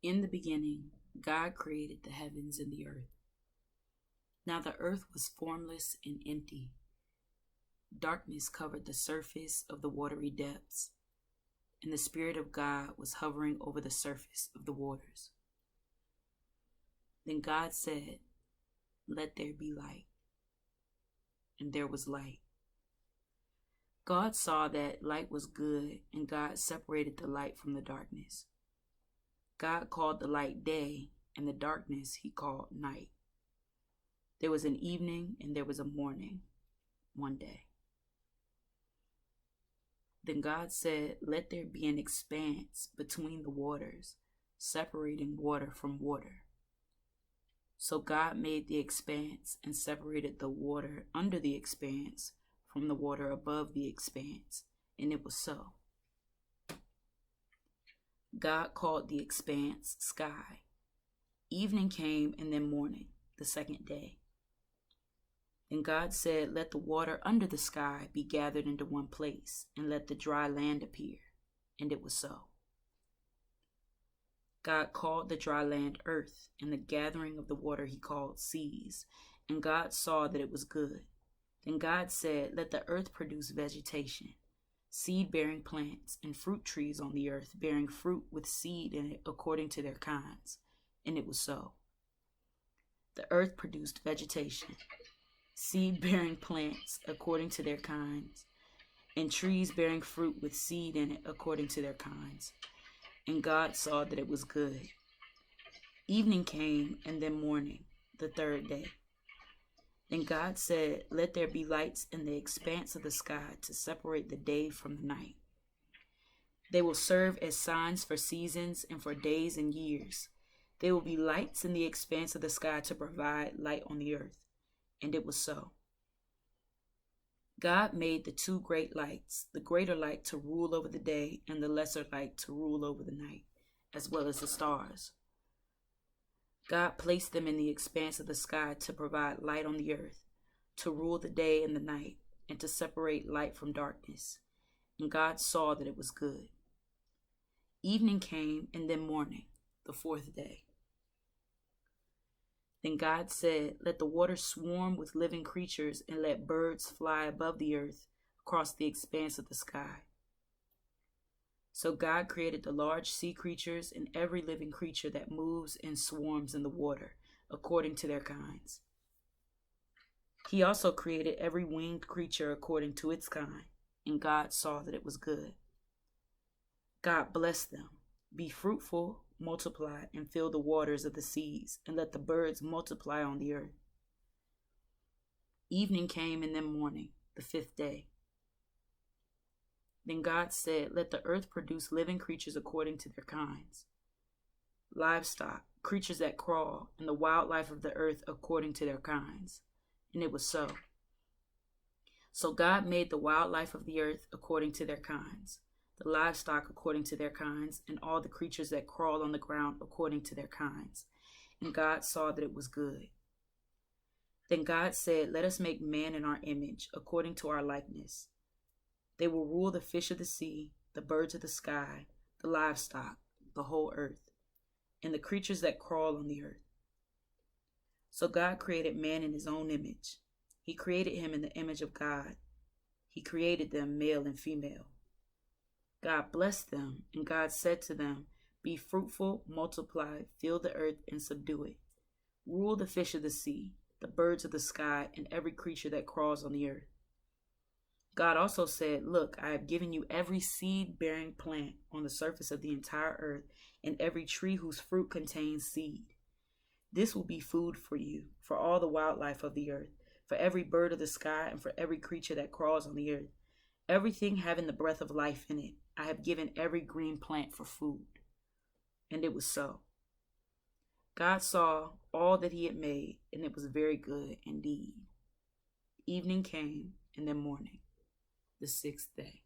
In the beginning, God created the heavens and the earth. Now the earth was formless and empty. Darkness covered the surface of the watery depths, and the Spirit of God was hovering over the surface of the waters. Then God said, "Let there be light." And there was light. God saw that light was good, and God separated the light from the darkness. God called the light day, and the darkness he called night. There was an evening and there was a morning, one day. Then God said, "Let there be an expanse between the waters, separating water from water." So God made the expanse and separated the water under the expanse from the water above the expanse, and it was so. God called the expanse sky. Evening came and then morning, the second day. And God said, "Let the water under the sky be gathered into one place, and let the dry land appear." And it was so. God called the dry land earth, and the gathering of the water he called seas. And God saw that it was good. Then God said, "Let the earth produce vegetation, seed-bearing plants, and fruit trees on the earth, bearing fruit with seed in it according to their kinds." And it was so. The earth produced vegetation, seed-bearing plants according to their kinds, and trees bearing fruit with seed in it according to their kinds. And God saw that it was good. Evening came and then morning, the third day. Then God said, "Let there be lights in the expanse of the sky to separate the day from the night. They will serve as signs for seasons and for days and years. There will be lights in the expanse of the sky to provide light on the earth." And it was so. God made the two great lights, the greater light to rule over the day and the lesser light to rule over the night, as well as the stars. God placed them in the expanse of the sky to provide light on the earth, to rule the day and the night, and to separate light from darkness. And God saw that it was good. Evening came and then morning, the fourth day. Then God said, "Let the water swarm with living creatures, and let birds fly above the earth across the expanse of the sky." So God created the large sea creatures and every living creature that moves and swarms in the water, according to their kinds. He also created every winged creature according to its kind, and God saw that it was good. God blessed them. "Be fruitful, multiply, and fill the waters of the seas, and let the birds multiply on the earth." Evening came and then morning, the fifth day. Then God said, "Let the earth produce living creatures according to their kinds, livestock, creatures that crawl, and the wildlife of the earth according to their kinds." And it was so. So God made the wildlife of the earth according to their kinds, the livestock according to their kinds, and all the creatures that crawl on the ground according to their kinds. And God saw that it was good. Then God said, "Let us make man in our image, according to our likeness. They will rule the fish of the sea, the birds of the sky, the livestock, the whole earth, and the creatures that crawl on the earth." So God created man in his own image. He created him in the image of God. He created them male and female. God blessed them, and God said to them, "Be fruitful, multiply, fill the earth, and subdue it. Rule the fish of the sea, the birds of the sky, and every creature that crawls on the earth." God also said, "Look, I have given you every seed-bearing plant on the surface of the entire earth, and every tree whose fruit contains seed. This will be food for you, for all the wildlife of the earth, for every bird of the sky, and for every creature that crawls on the earth. Everything having the breath of life in it, I have given every green plant for food." And it was so. God saw all that he had made, and it was very good indeed. Evening came and then morning, the sixth day.